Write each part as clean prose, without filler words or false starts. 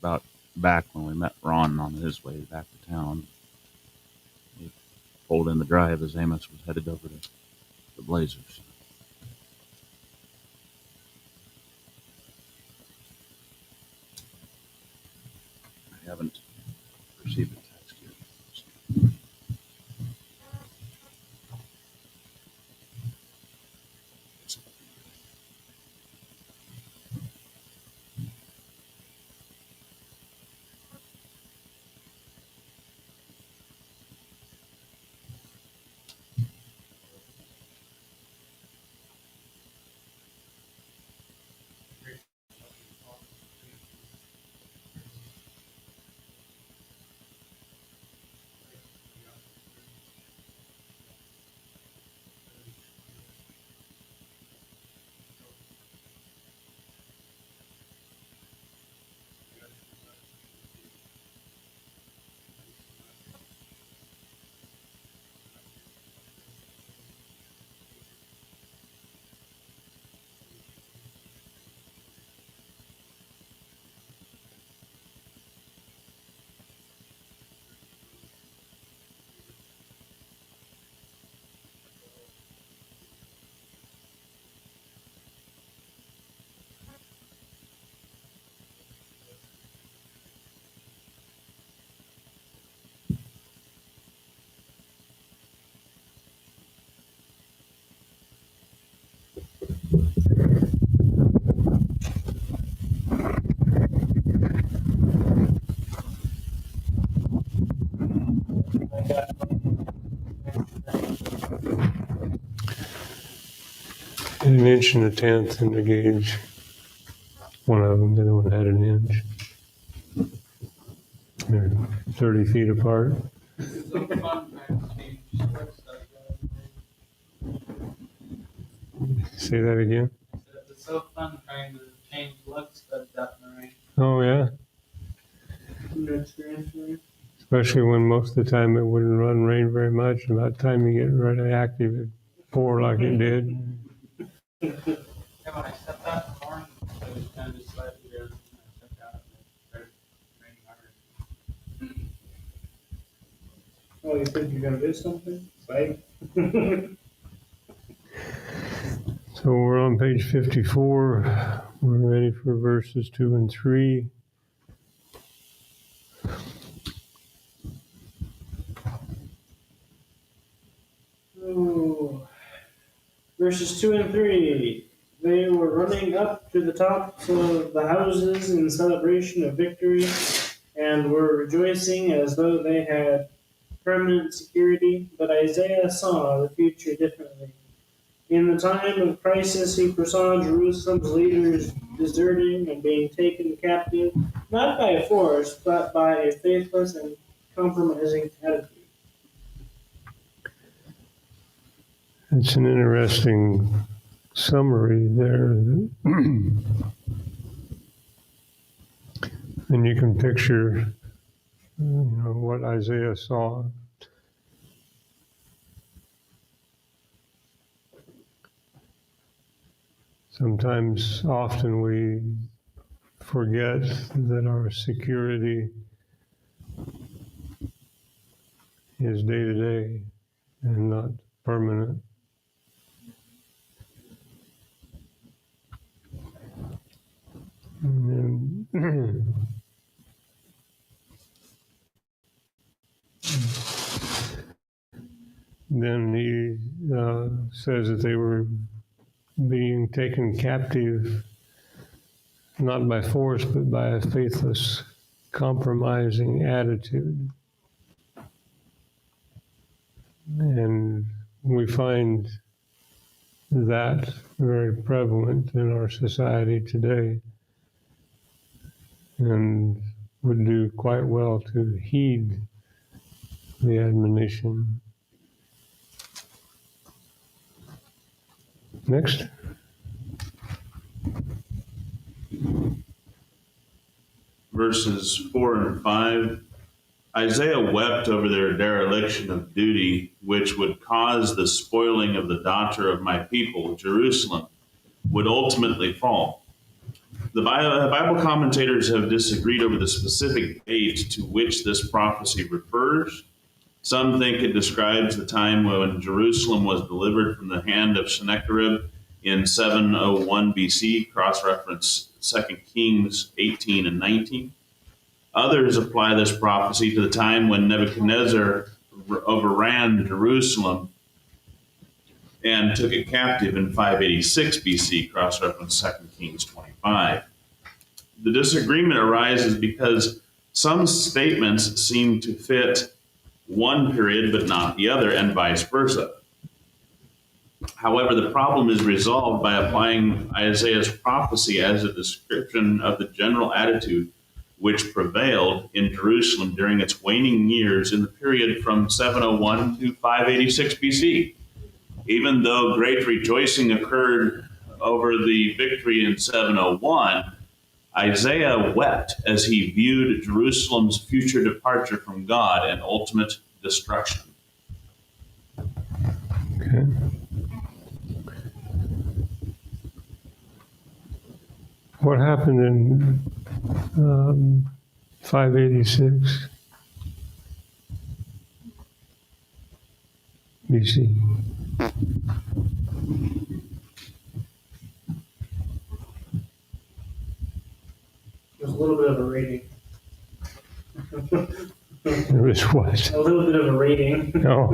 about back when we met Ron on his way back to town. He pulled in the drive as Amos was headed over to the Blazers. I haven't received a text yet. An inch and a tenth in the gauge. One of them, the other one had an inch. They're 30 feet apart. Say that again? It's so fun trying to change looks but that in the rain. Oh, yeah. No experience with it? Especially when most of the time it wouldn't run rain very much, and by the time you get really active, it pour like it did. Yeah, when I stepped out in the morning, it was kind of just slightly there. And I stepped out and it started raining harder. Oh, you think you're going to do something? Bike? So we're on page 54. We're ready for verses 2 and 3. Oh. Verses 2 and 3. They were running up to the tops of the houses in celebration of victory and were rejoicing as though they had permanent security. But Isaiah saw the future differently. In the time of crisis, he foresaw Jerusalem's leaders deserting and being taken captive, not by force, but by a faithless and compromising attitude. It's an interesting summary there. And you can picture, what Isaiah saw. Sometimes, often we forget that our security is day to day and not permanent. And then he says that they were being taken captive, not by force, but by a faithless, compromising attitude. And we find that very prevalent in our society today, and would do quite well to heed the admonition. Next. Verses 4 and 5. Isaiah wept over their dereliction of duty, which would cause the spoiling of the daughter of my people, Jerusalem, would ultimately fall. The Bible commentators have disagreed over the specific date to which this prophecy refers. Some think it describes the time when Jerusalem was delivered from the hand of Sennacherib in 701 BC, cross-reference 2 Kings 18 and 19. Others apply this prophecy to the time when Nebuchadnezzar overran Jerusalem and took it captive in 586 BC, cross-reference 2 Kings 25. The disagreement arises because some statements seem to fit one period but not the other, and vice versa. However, the problem is resolved by applying Isaiah's prophecy as a description of the general attitude which prevailed in Jerusalem during its waning years in the period from 701 to 586 BC. Even though great rejoicing occurred over the victory in 701, Isaiah wept as he viewed Jerusalem's future departure from God and ultimate destruction. Okay. What happened in 586 BC? There's a little bit of a rating. There was what? A little bit of a rating. Oh.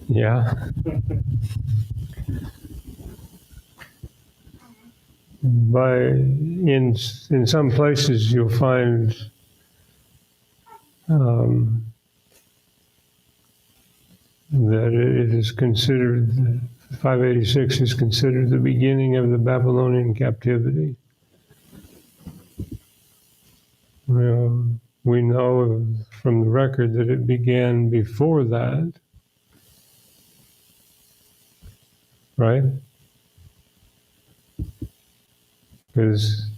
Yeah. In some places you'll find that it is considered, 586 is considered the beginning of the Babylonian captivity. Well, we know from the record that it began before that, right? Because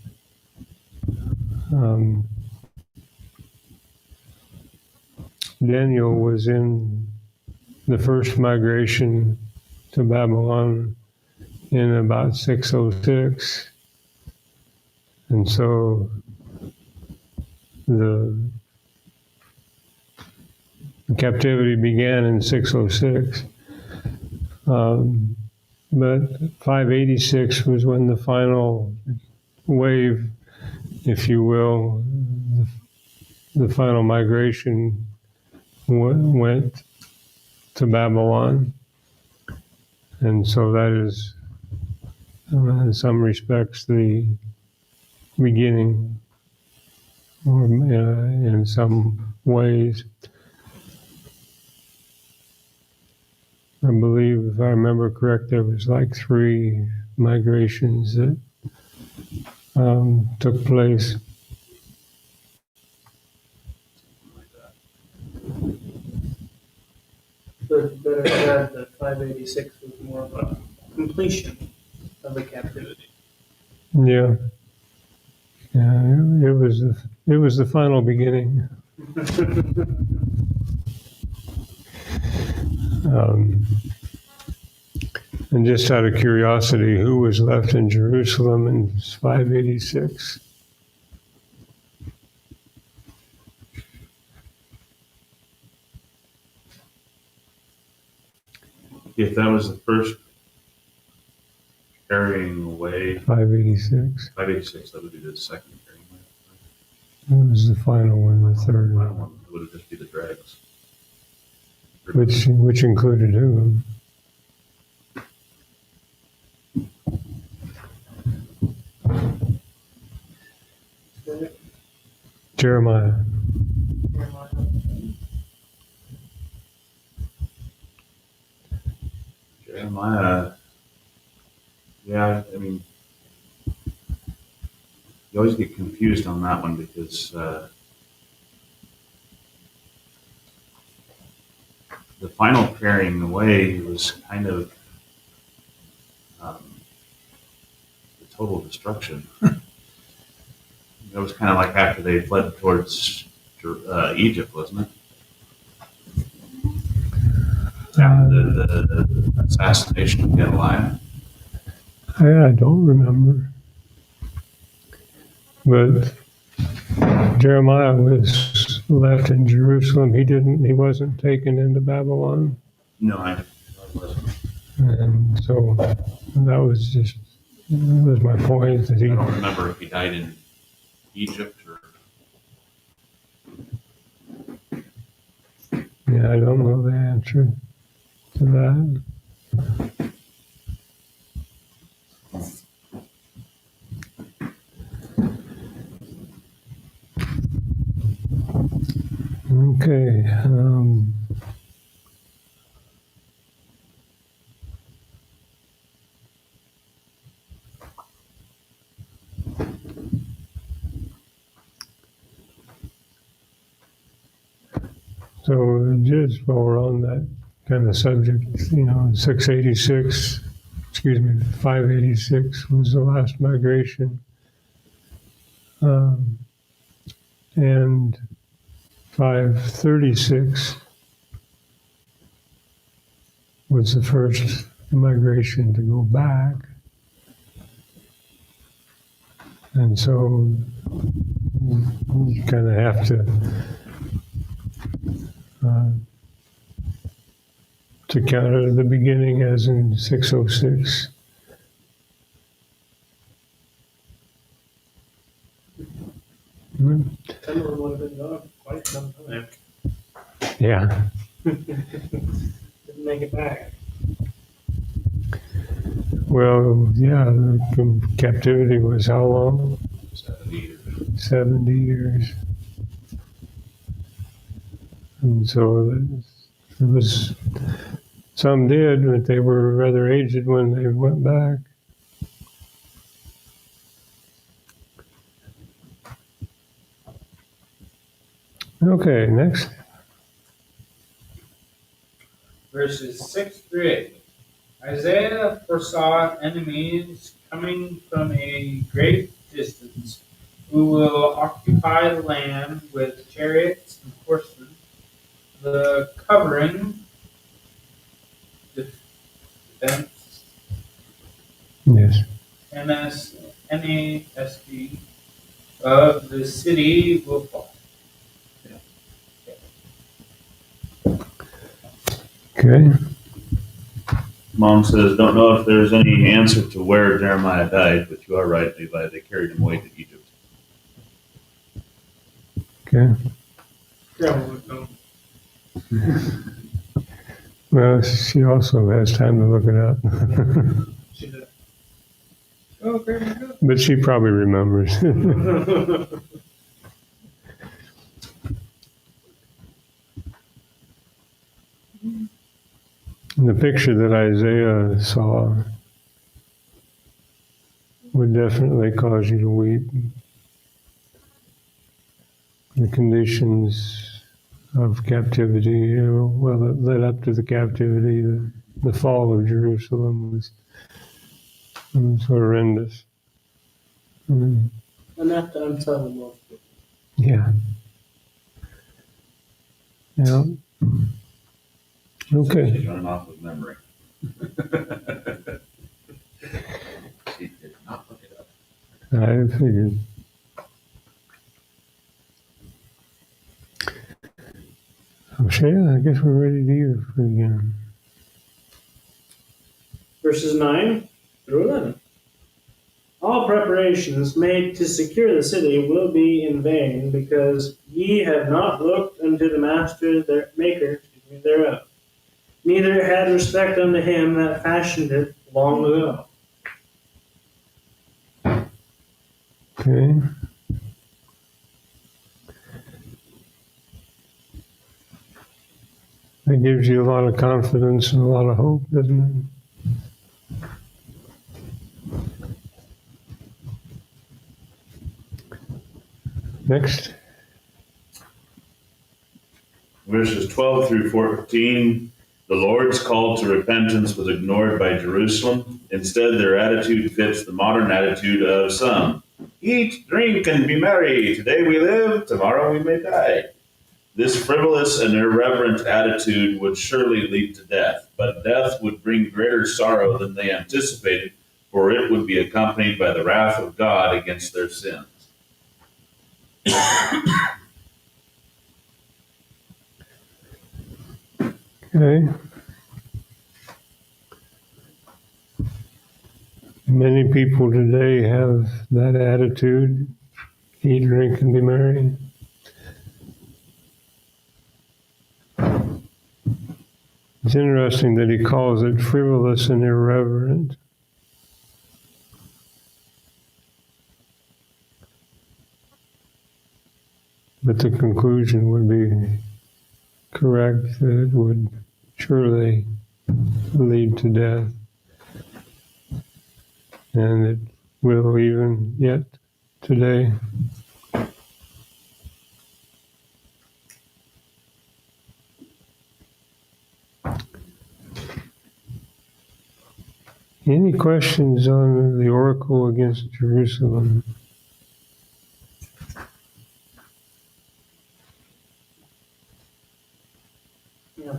Daniel was in the first migration to Babylon in about 606. And so the captivity began in 606. But 586 was when the final wave, if you will, the final migration went to Babylon. And so that is, in some respects, the beginning, or in some ways. I believe, if I remember correct, there was like 3 migrations that took place. But better said that 586 was more of a completion of the captivity. Yeah, it was the final beginning. And just out of curiosity, who was left in Jerusalem in 586? If that was the first carrying away, 586. 586, that would be the second carrying away. What was the final one, the third The final one? one would just be the dregs. Which included who? Jeremiah. Jeremiah, yeah, I mean, you always get confused on that one because the final carrying away was kind of the total destruction. It was kind of like after they fled towards Egypt, wasn't it? After the assassination of Gedaliah. I don't remember. But Jeremiah was left in Jerusalem. He wasn't taken into Babylon. No, I wasn't. And so that was my point, that I don't remember if he died in Egypt or. yeah, I don't know the answer to that. Okay. So just while we're on that kind of subject, 586 was the last migration. And 536 was the first migration to go back. And so you kind of have to count it at the beginning as in 606. Some of them would have been gone quite some time. Yeah. Didn't make it back. Well, yeah, the captivity was how long? 70 years. 70 years. And so it was, some did, but they were rather aged when they went back. Okay, next. Verses 6 through 8. Isaiah foresaw enemies coming from a great distance, who will occupy the land with chariots and horsemen. The covering, defense, Yes. NASD of the city will fall. Okay. Mom says, don't know if there's any answer to where Jeremiah died, but you are right, Levi. They carried him away to Egypt. Okay. Probably don't. Well, she also has time to look it up. She did. Oh, very good. But she probably remembers. The picture that Isaiah saw would definitely cause you to weep. The conditions of captivity, well, that led up to the captivity, the fall of Jerusalem was horrendous. Enough to unsettle most people. Yeah. Yeah. Okay. She's running off with memory. She did not look it up. I figured. Okay, I guess we're ready to hear again. Verses 9 through 11. All preparations made to secure the city will be in vain, because ye have not looked unto the Master, their Maker thereof, neither had respect unto him that fashioned it long ago. Okay. That gives you a lot of confidence and a lot of hope, doesn't it? Next. Verses 12 through 14, the Lord's call to repentance was ignored by Jerusalem. Instead, their attitude fits the modern attitude of some. Eat, drink, and be merry. Today we live, tomorrow we may die. This frivolous and irreverent attitude would surely lead to death, but death would bring greater sorrow than they anticipated for it would be accompanied by the wrath of God against their sins. Okay. Many people today have that attitude: eat, drink, and be merry. It's interesting that he calls it frivolous and irreverent. But the conclusion would be correct, that it would surely lead to death. And it will even yet today. Any questions on the oracle against Jerusalem?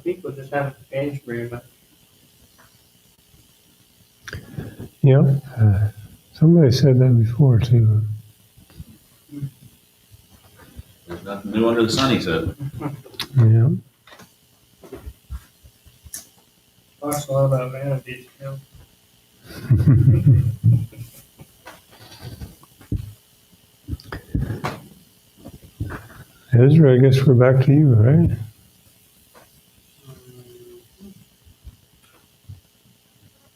People just haven't changed very much. Yeah, somebody said that before too. There's nothing new under the sun, he said. Yeah. Talks a lot about vanity, you know. Ezra, I guess we're back to you, right?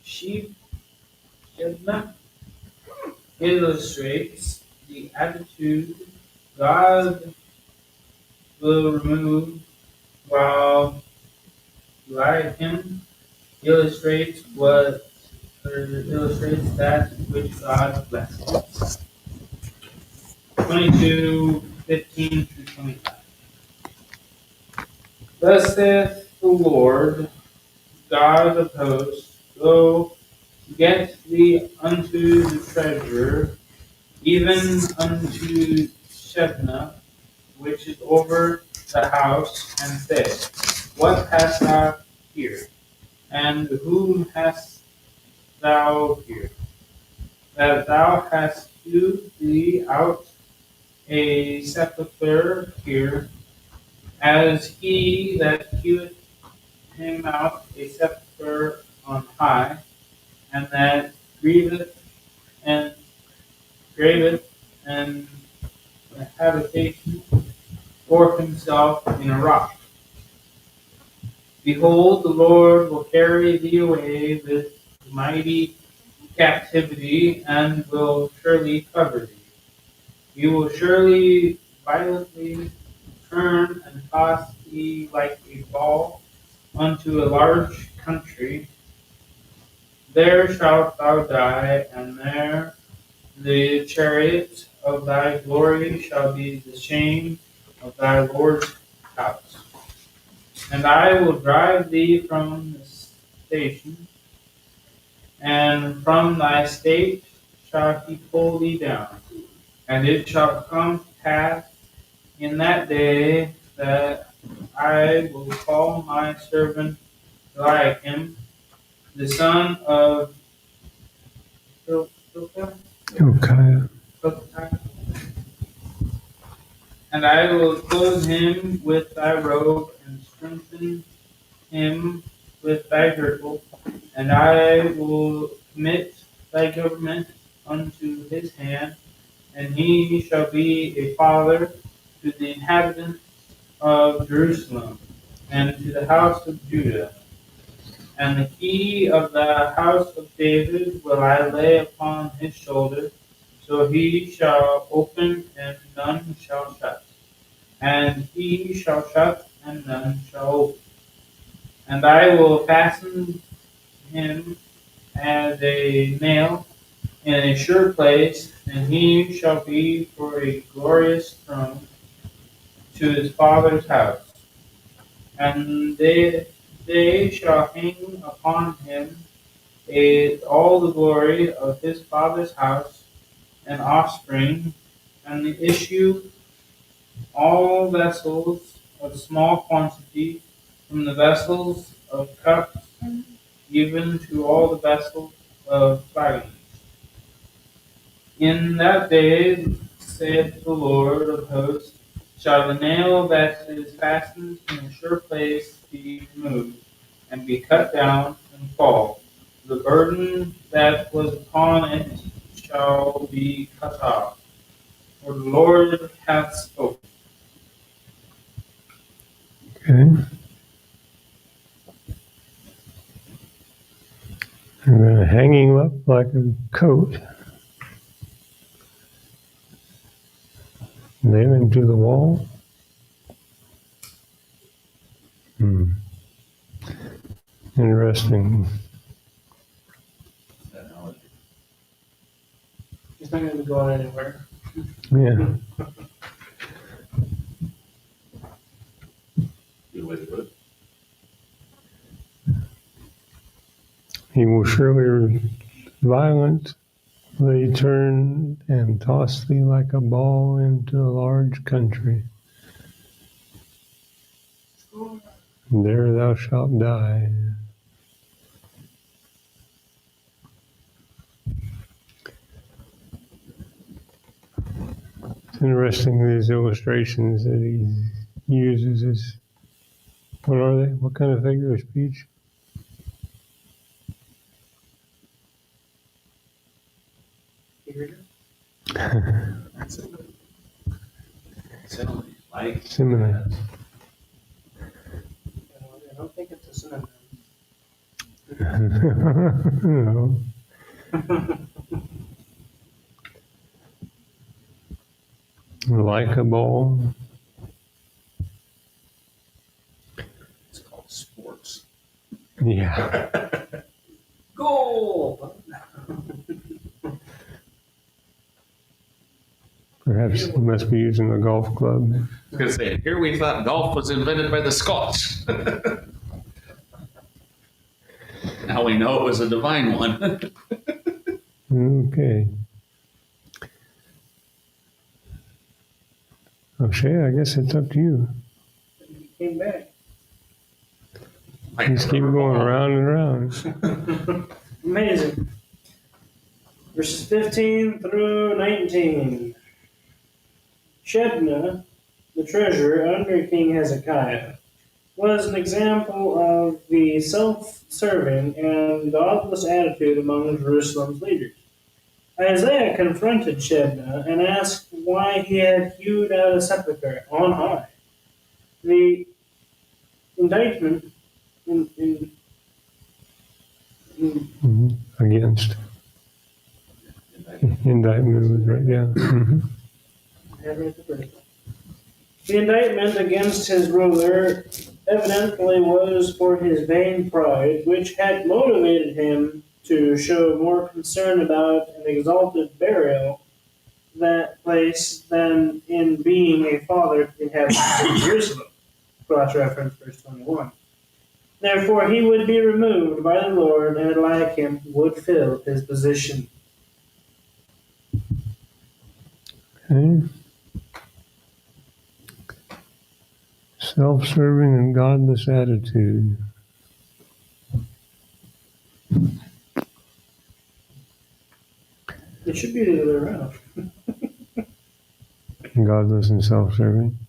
Sheep illustrates the attitude God will remove, while Eliakim illustrates that which God blesses. 22:15 through 25. Thus saith the Lord God of hosts, go get thee unto the treasure, even unto Shebna, which is over the house, and say, what hast thou here? And whom hast thou here? That thou hast hewed thee out a sepulchre here, as he that heweth him out a sepulchre on high, and that graveth and a habitation for himself in a rock. Behold, the Lord will carry thee away with mighty captivity, and will surely cover thee. He will surely violently turn and toss thee like a ball unto a large country. There shalt thou die, and there the chariot of thy glory shall be the shame of thy Lord's house. And I will drive thee from the station, and from thy state shall he pull thee down. And it shall come to pass in that day that I will call my servant Eliakim, the son of Hilkiah, Okay. and I will clothe him with thy robe, and strengthen him with thy girdle, and I will commit thy government unto his hand, and he shall be a father to the inhabitants of Jerusalem, and to the house of Judah. And the key of the house of David will I lay upon his shoulder, so he shall open and none shall shut, and he shall shut and none shall open. And I will fasten him as a nail in a sure place, and he shall be for a glorious throne to his father's house. And they shall hang upon him all the glory of his father's house and offspring, and the issue, all vessels of small quantity, from the vessels of cups even to all the vessels of flagon. In that day, said the Lord of hosts, shall the nail that is fastened in a sure place be removed, and be cut down and fall. The burden that was upon it shall be cut off. For the Lord hath spoken. Okay. I'm going to hang him up like a coat. Nail him to the wall. Interesting. He's not going to be going anywhere. Yeah. Good way to put it. He will surely violently turn and toss thee like a ball into a large country. There thou shalt die. It's interesting, these illustrations that he uses. Is what are they? What kind of figure of speech? Simile, like Simile. I don't think it's a synonym. No. Like a ball. it's called sports. Yeah. Goal! Perhaps he must be using a golf club. I was going to say, here we thought golf was invented by the Scotch. Now we know it was a divine one. Okay. O'Shea, I guess it's up to you. He came back. Just keep going around and around. Amazing. Verses 15 through 19. Shebna, the treasurer under King Hezekiah, was an example of the self-serving and godless attitude among Jerusalem's leaders. Isaiah confronted Shebna and asked why he had hewed out a sepulchre on high. The indictment Against. Indictment was right, yeah. The indictment against his ruler evidently was for his vain pride, which had motivated him to show more concern about an exalted burial that place than in being a father to the inhabitants of Jerusalem. Cross reference verse 21. Therefore he would be removed by the Lord, and Eliakim would fill his position. Okay. Self-serving and godless attitude. It should be the other way around. Godless and self-serving.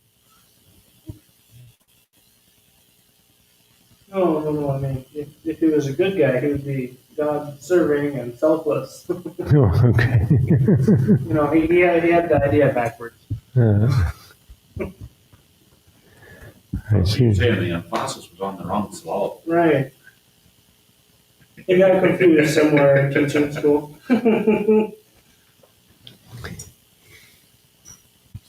No. I mean, if he was a good guy, he would be God-serving and selfless. Oh, okay. He had the idea backwards. I see. Saying the emphasis was on the wrong syllable. Right. He got confused somewhere in teaching school. Supposed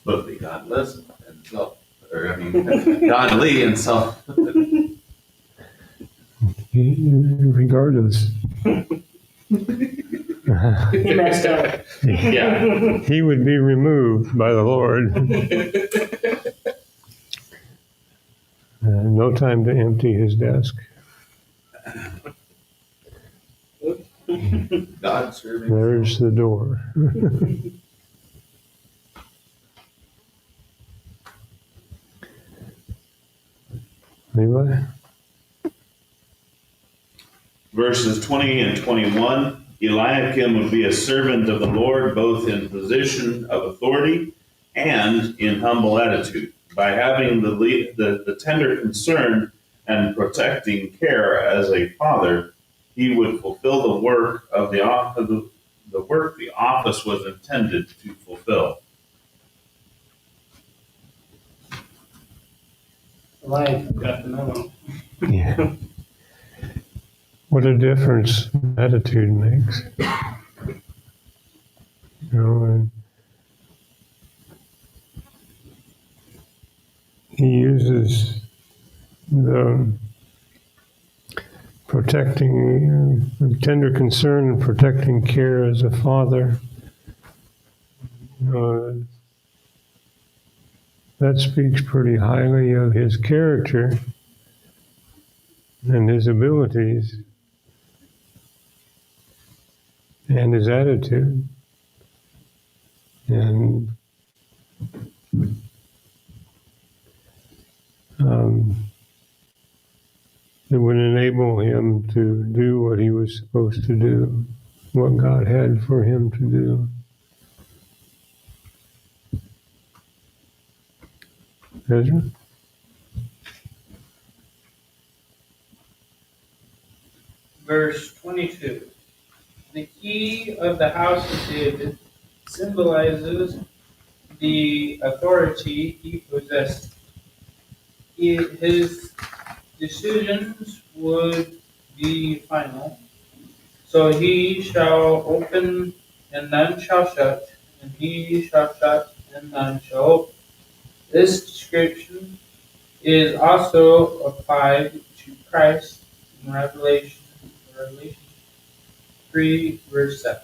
to be godless and self, godly and self. Regardless. He messed up. Yeah. He would be removed by the Lord. No time to empty his desk. God serving. There's the door. Levi? Verses 20 and 21. Eliakim would be a servant of the Lord, both in position of authority and in humble attitude. By having the tender concern and protecting care as a father, he would fulfill the work of the work the office was intended to fulfill. Eliakim got the memo. Yeah. What a difference attitude makes. You know, and he uses the protecting, tender concern and protecting care as a father. You know, that speaks pretty highly of his character and his abilities and his attitude. And it would enable him to do what he was supposed to do, what God had for him to do. Ezra? Verse 22. The key of the house of David symbolizes the authority he possessed. His decisions would be final. So he shall open and none shall shut, and he shall shut and none shall open. This description is also applied to Christ in Revelation 3, verse 7.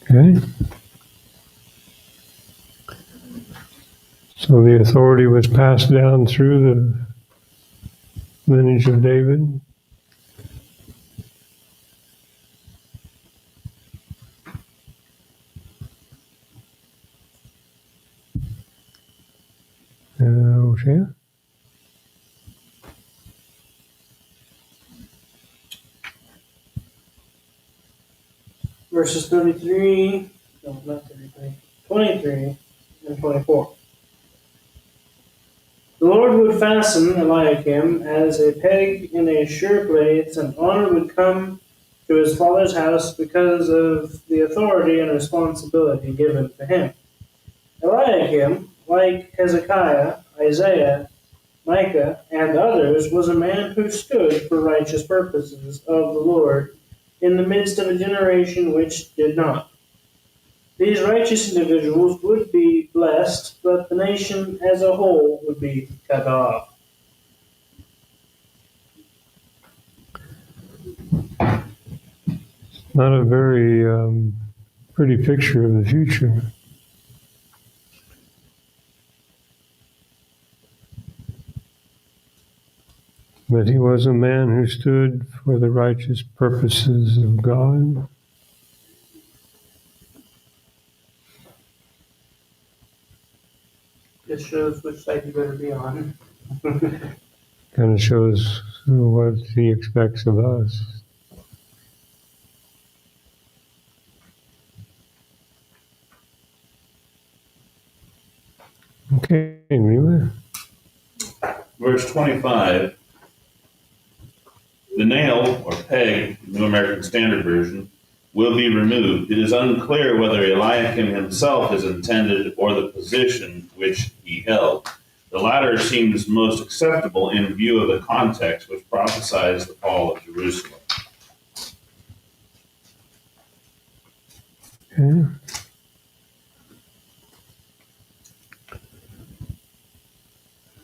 Okay. So the authority was passed down through the lineage of David. Hosea? Verses 33, no, not 33, 23 and 24. The Lord would fasten Eliakim as a peg in a sure place, and honor would come to his father's house because of the authority and responsibility given to him. Eliakim, like Hezekiah, Isaiah, Micah, and others, was a man who stood for righteous purposes of the Lord in the midst of a generation which did not. These righteous individuals would be blessed, but the nation as a whole would be cut off. Not a very pretty picture of the future. But he was a man who stood for the righteous purposes of God. This shows which side you better be on. Kind of shows what he expects of us. Okay, Mila. Verse 25. The nail, or peg, New American Standard Version, will be removed. It is unclear whether Eliakim himself is intended or the position which he held. The latter seems most acceptable in view of the context which prophesies the fall of Jerusalem. Okay.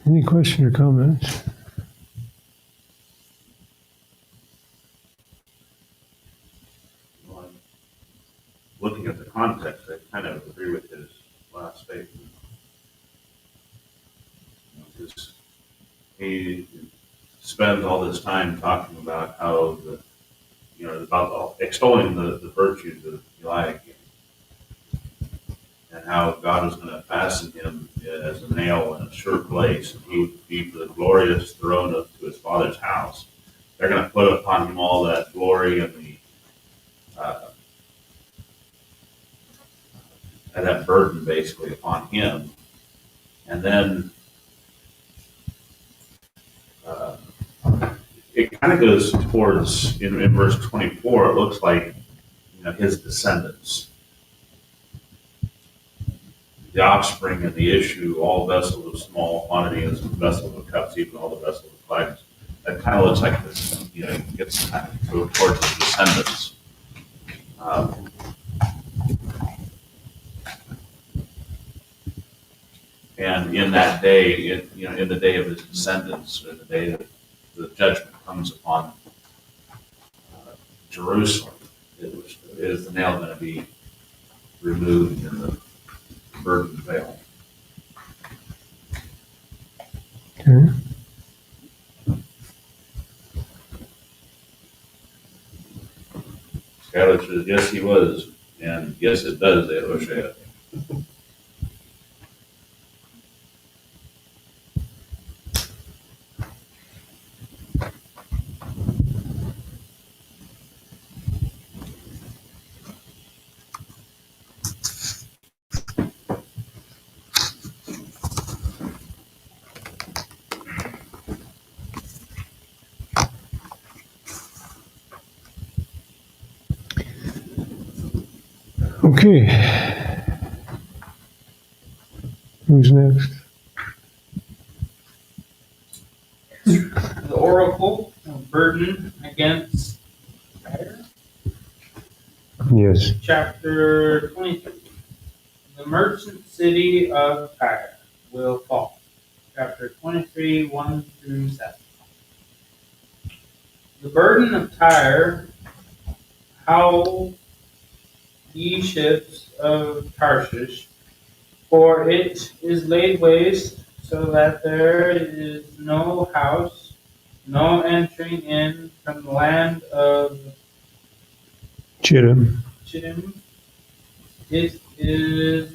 Any question or comments? Well, looking at the context, I kind of agree with his last statement. Because he spends all this time talking about how about extolling the virtues of Eliakim, and how God was going to fasten him as a nail in a sure place, and he would be for the glorious throne to his father's house. they're going to put upon him all that glory and that burden basically upon him. And then it kind of goes towards, in verse 24, it looks like, his descendants, the offspring and the issue, all vessels of small quantity and vessels of cups, even all the vessels of flags. That kind of looks like this, gets kind of towards his descendants. And in that day, in the day of his descendants, or the day that the judgment comes upon Jerusalem, is the nail going to be removed in the burden veil. Okay. Skylar says, yes, he was, and yes, it does, Hosea. Okay. Who's next? The oracle of burden against Tyre. Yes. Chapter 23. The merchant city of Tyre will fall. Chapter 23, 1 through 7. The burden of Tyre, how ye ships of Tarshish, for it is laid waste, so that there is no house, no entering in from the land of Chittim. Chittim. It is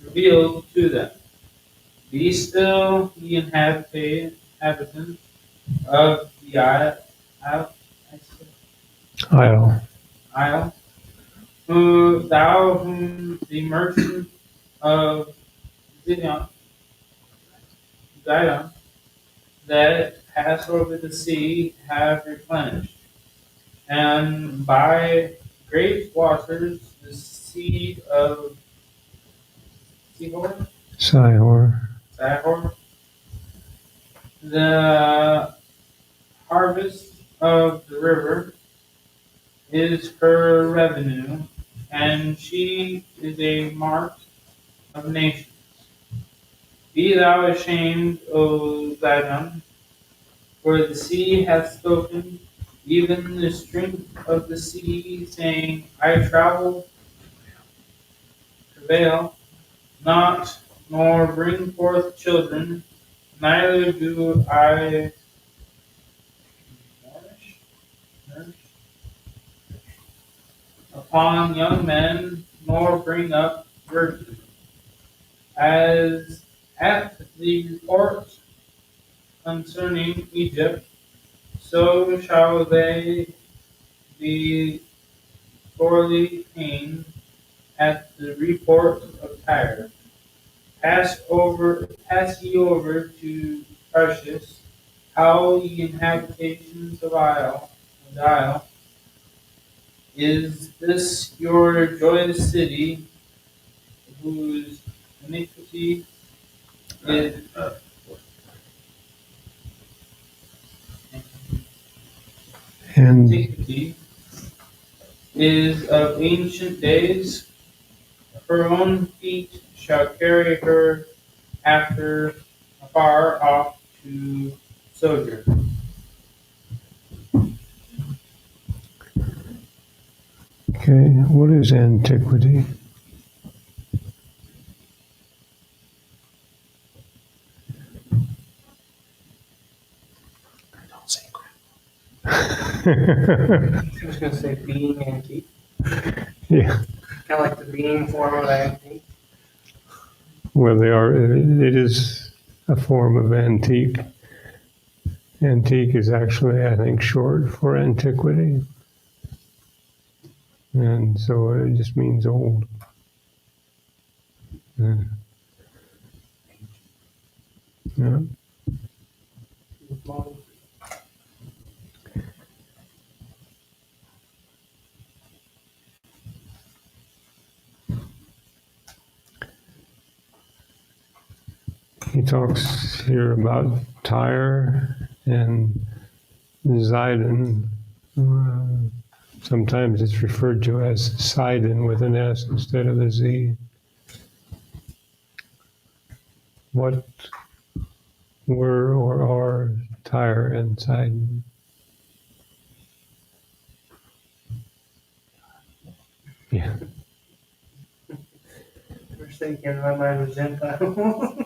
revealed to them. Be still, ye inhabitants of the isle, whom the merchant of Zidon, that pass over the sea have replenished, and by great waters the seed of Sihor. The harvest of the river is her revenue, and she is a mark of nations. Be thou ashamed, O Zidon, for the sea hath spoken, even the strength of the sea, saying, I travail not, nor bring forth children, neither do I nourish upon young men, nor bring up virgins. As at the report concerning Egypt, so shall they be sorely pained at the report of Tyre. Pass ye over to Tarshish, how ye inhabitations of the isle. Is this your joyous city, whose iniquity is antiquity is of ancient days? Her own feet shall carry her afar off to sojourn. Okay. What is antiquity? Don't say crap. I was going to say being antique. Yeah. Kind of like the being form of antique. Well, they are. It is a form of antique. Antique is actually, I think, short for antiquity. And so it just means old. Yeah. Yeah. He talks here about Tyre and Zidon. Sometimes it's referred to as Sidon with an S instead of a Z. What were or are Tyre and Sidon? Yeah. First thing came to my mind was Gentile.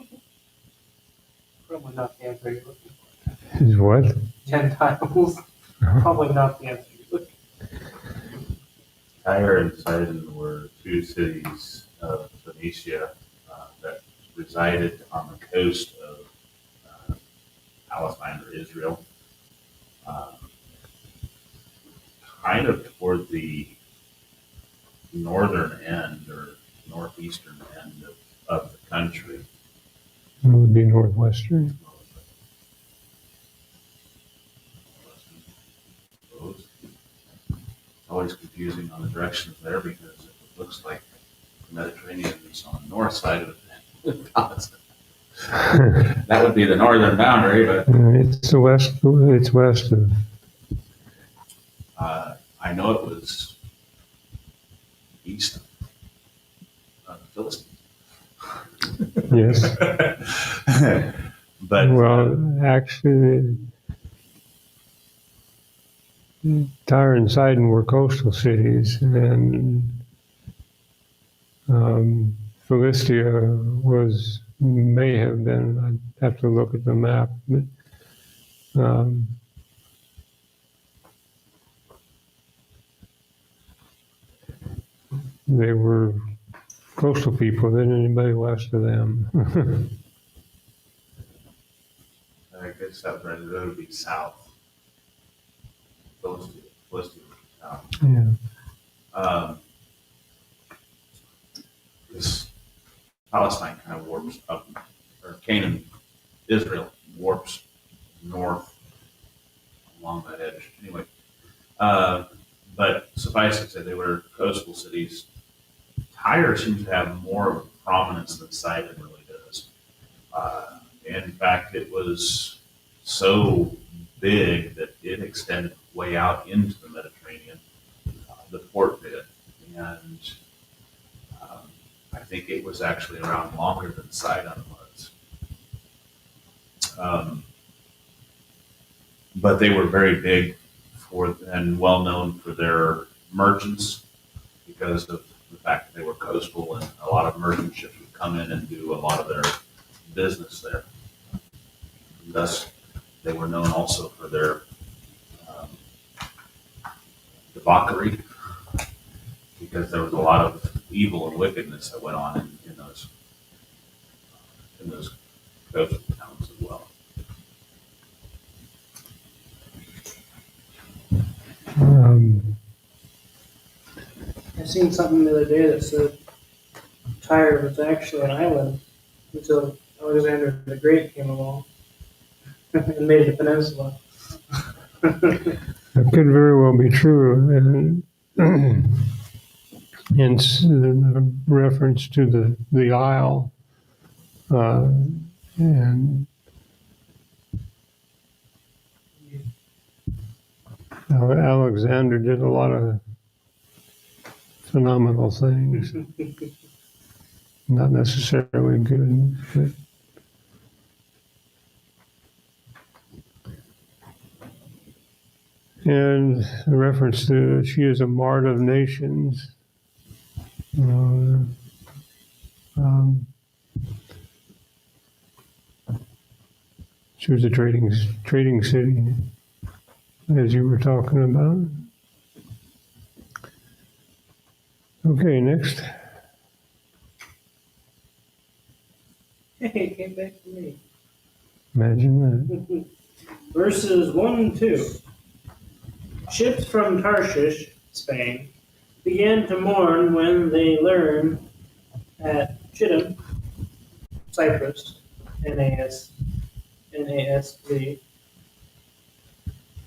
Probably not the answer you're looking for. Is what? Gentiles. Probably not the answer you're looking Tyre and Sidon were two cities of Phoenicia that resided on the coast of Palestine or Israel, kind of toward the northern end or northeastern end of the country. It would be northwestern. It's always confusing on the directions there because it looks like the Mediterranean is on the north side of Palestine. That would be the northern boundary, but It's the west. It's west of. I know it was east of the Philistines. Yes. But Well, actually, Tyre and Sidon were coastal cities, and Philistia may have been. I'd have to look at the map, but they were coastal people than anybody west of them. I guess that would be south. Philistia was south. Yeah. This Palestine kind of warps up, or Canaan, Israel warps north along that edge. Anyway, but suffice it to say, they were coastal cities. Tyre seems to have more of a prominence than Sidon really does. In fact, it was so big that it extended way out into the Mediterranean, the port did. And I think it was actually around longer than Sidon was. But they were very big and well known for their merchants because of the fact that they were coastal and a lot of merchant ships would come in and do a lot of their business there. And thus, they were known also for their debauchery because there was a lot of evil and wickedness that went on in those coastal towns as well. I seen something the other day that said Tyre was actually an island until Alexander the Great came along and made it a peninsula. That could very well be true. Hence the reference to the isle. And Alexander did a lot of phenomenal things. Not necessarily good, but and a reference to she is a mart of nations. She was a trading city, as you were talking about. Okay, next. Hey, it came back to me. Imagine that. Verses 1 and 2. Ships from Tarshish, Spain, began to mourn when they learned at Chittim, Cyprus, NASV,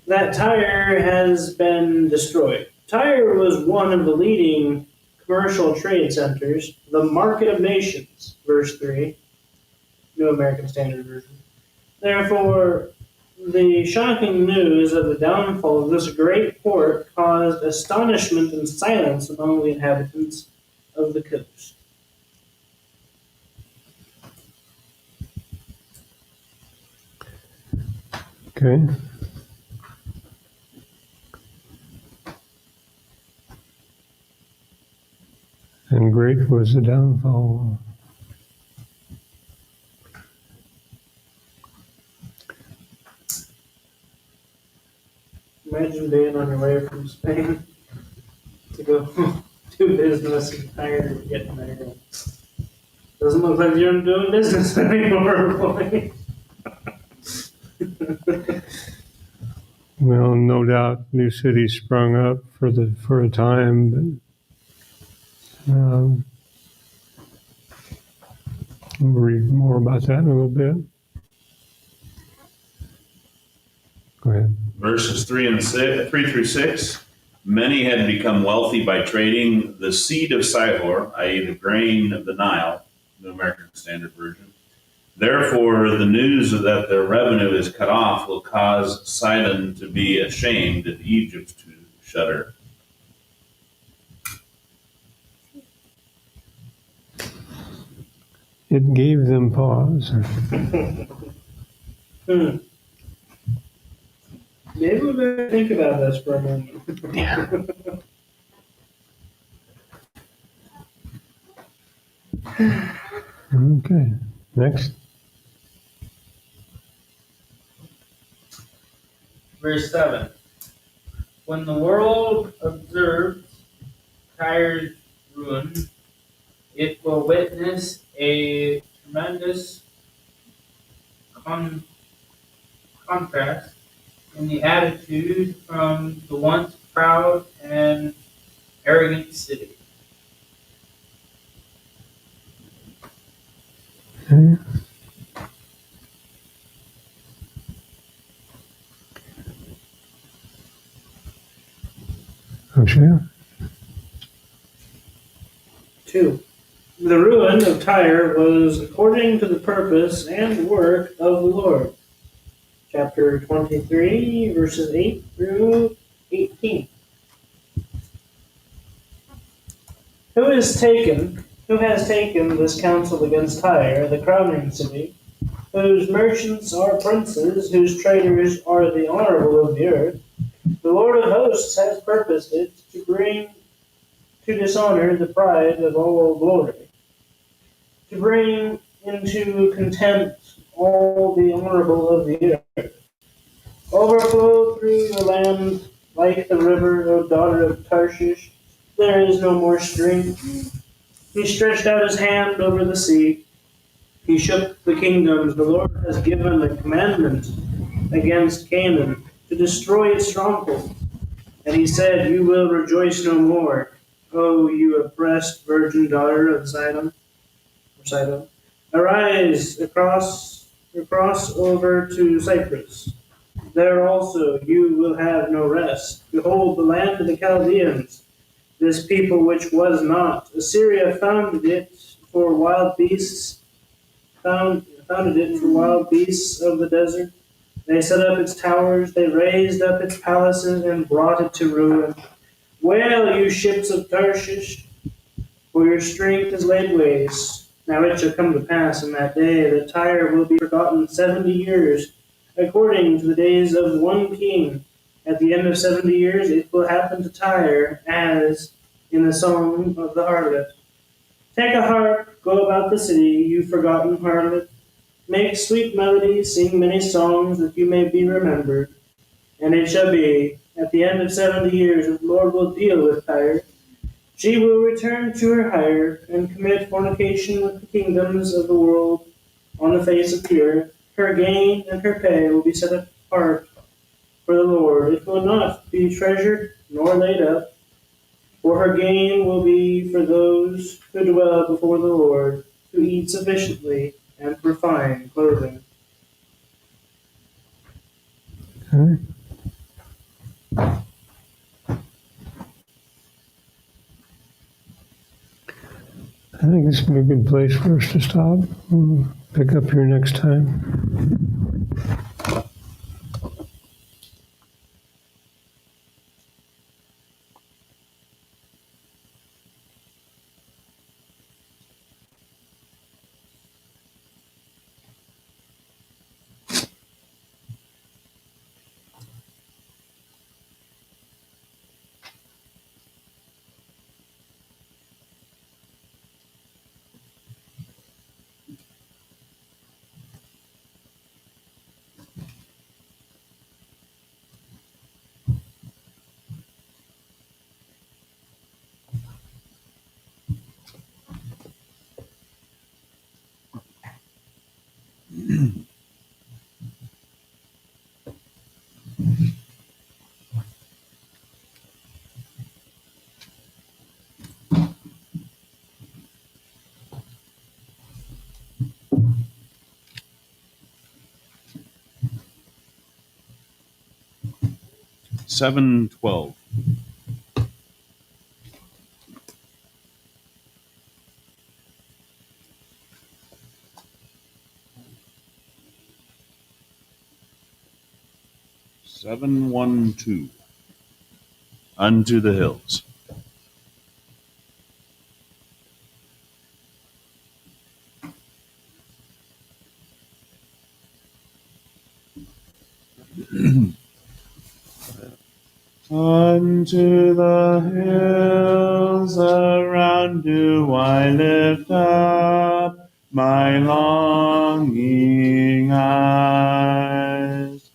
that Tyre has been destroyed. Tyre was one of the leading commercial trade centers, the market of nations, verse 3, New American Standard Version. Therefore, the shocking news of the downfall of this great port caused astonishment and silence among the inhabitants of the coast. Okay. And great was the downfall. Imagine being on your way from Spain to go do business and tired of getting there. Doesn't look like you're doing business anymore, boy. Well, no doubt new cities sprung up for a time, but we'll read more about that in a little bit. Go ahead. Verses 3 through 6. Many had become wealthy by trading the seed of Sihor, i.e., the grain of the Nile, New American Standard Version. Therefore, the news that their revenue is cut off will cause Sidon to be ashamed and Egypt to shudder. It gave them pause. Maybe we better think about this for a moment. Yeah. Okay. Next. Verse 7. When the world observes Tyre's ruin, it will witness a tremendous contrast in the attitude from the once proud and arrogant city. Okay. Okay. 2. The ruin of Tyre was according to the purpose and work of the Lord. Chapter 23, verses 8 through 18. Who has taken this counsel against Tyre, the crowning city, whose merchants are princes, whose traders are the honorable of the earth? The Lord of hosts has purposed it to bring to dishonor the pride of all glory, to bring into contempt all the honorable of the earth. Overflow through your land like the river, O daughter of Tarshish. There is no more strength. He stretched out his hand over the sea. He shook the kingdoms. The Lord has given a commandment against Canaan to destroy its strongholds. And he said, you will rejoice no more, O you oppressed virgin daughter of Sidon. Arise, cross over to Cyprus. There also you will have no rest. Behold, the land of the Chaldeans, this people which was not. Assyria founded it for wild beasts, founded it for wild beasts of the desert. They set up its towers, they raised up its palaces, and brought it to ruin. Wail, you ships of Tarshish, for your strength is laid waste. Now it shall come to pass in that day that Tyre will be forgotten 70 years, according to the days of one king. At the end of 70 years it will happen to Tyre as in the song of the harlot. Take a harp, go about the city, you forgotten harlot. Make sweet melodies, sing many songs, that you may be remembered. And it shall be, at the end of 70 years, that the Lord will deal with Tyre. She will return to her hire, and commit fornication with the kingdoms of the world on the face of the earth. Her gain and her pay will be set apart for the Lord. It will not be treasured nor laid up, for her gain will be for those who dwell before the Lord, who eat sufficiently, and for fine clothing. Okay. I think this would be a good place for us to stop. We'll pick up here next time. Seven 12. Seven 1 2. Unto the hills. Unto the hills around do I lift up my longing eyes.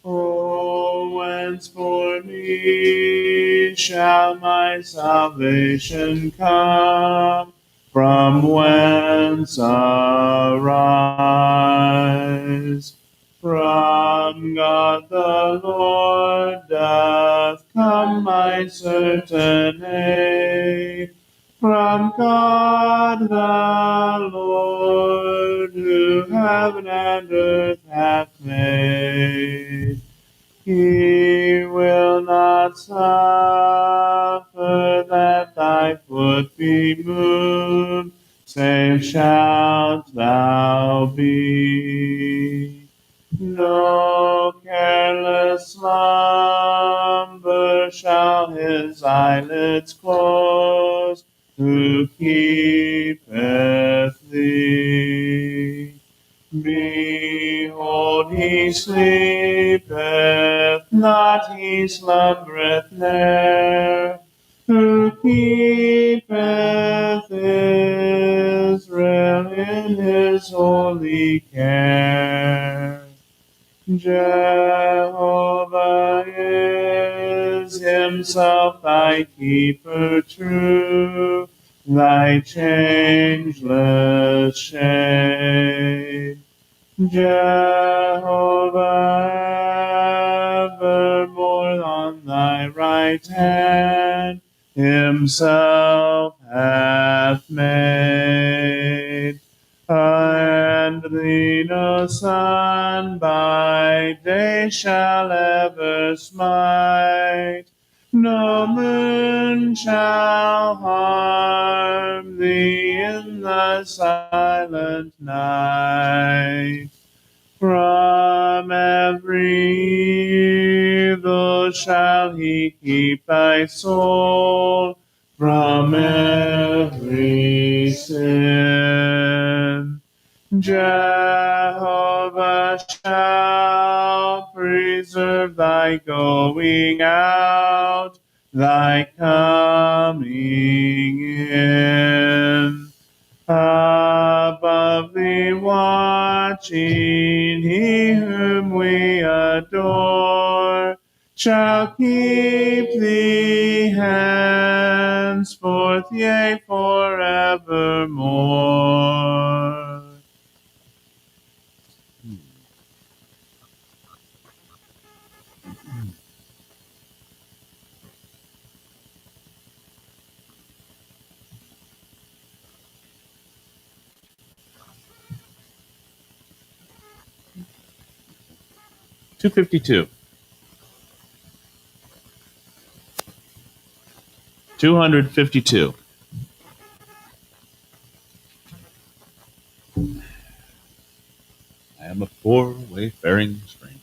Oh, whence for me shall my salvation come? From whence arise? From God the Lord doth come my certain aid. From God the Lord, who heaven and earth hath made. He will not suffer that thy foot be moved, safe shalt thou be. No careless slumber shall his eyelids close, who keepeth thee. Behold, he sleepeth not, he slumbereth ne'er, who keepeth Israel in his holy care. Jehovah is himself thy keeper true, thy changeless shade. Jehovah evermore on thy right hand himself hath made. And thee no sun by day shall ever smite, no moon shall harm thee in the silent night. From every evil shall he keep thy soul, from every sin. Jehovah shall preserve thy going out, thy coming in. Above thee watching, he whom we adore, shall keep thee henceforth, yea, forevermore. 252. 252. I am a poor wayfaring stranger.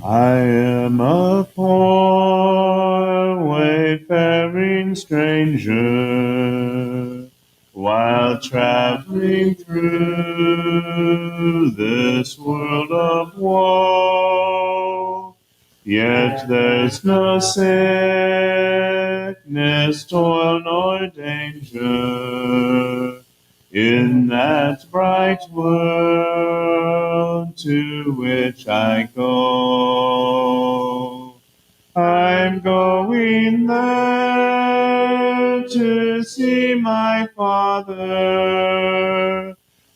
I am a poor wayfaring stranger, while traveling through this world of woe. Yet there's no sickness, toil, nor danger in that bright world to which I go. I'm going there to see my Father.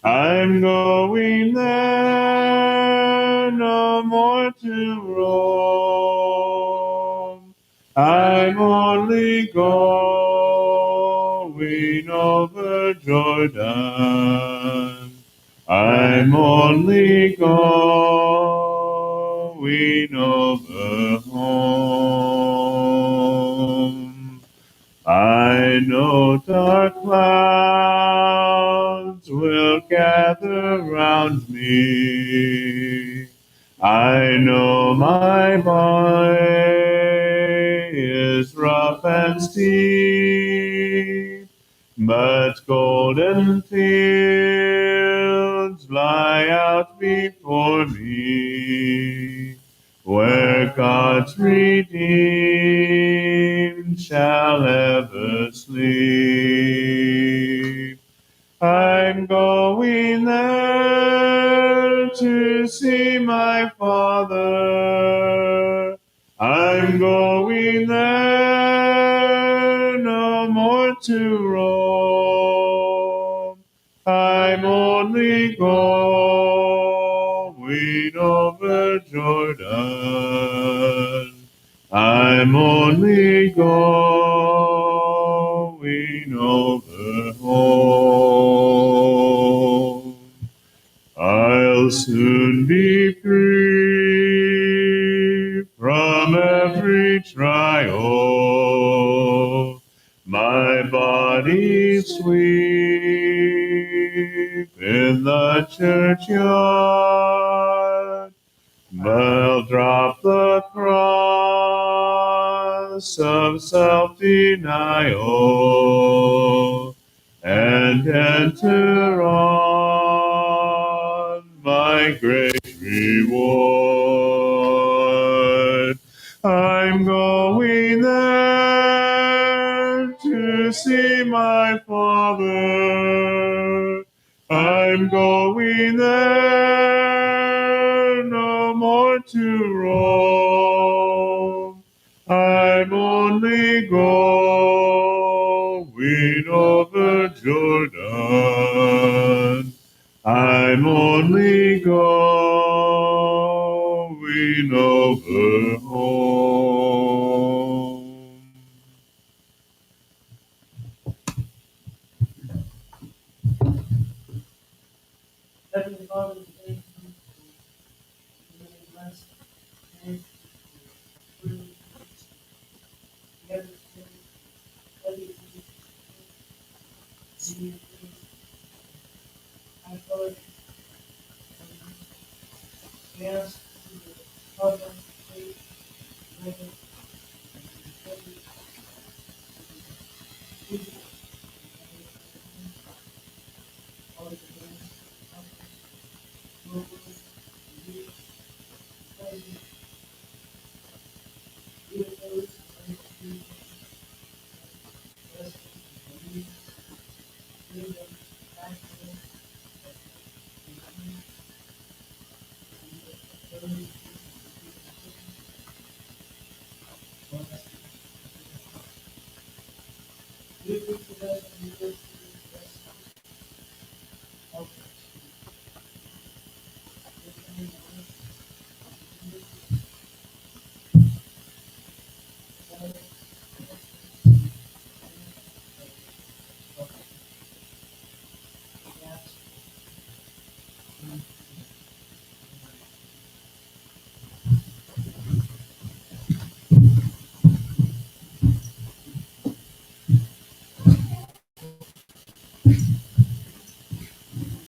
I'm going there no more to roam. I'm only going over Jordan. I'm only going over home. I know dark clouds will gather round me. I know my way is rough and steep, but golden fields lie out before me, where God's redeemed shall ever sleep. I'm going there to see my Father. I'm going there no more to roam. I'm only going over Jordan. I'm only going over home. I'll soon be free from every trial. My body's sweep in the churchyard. I'll drop the cross of self-denial and enter on my great reward. I'm going there to see my Father. I'm going there no more to roam. I'm only going over Jordan. I'm only going over home. Heavenly Father, thank you for your blessed and really together today. Everything see your face. I Lord, we ask you to help us faith, ready, ready, easy, all the things, help us, move us, be, pleasure, be with those who are to bless them, lead them, back to them, and you,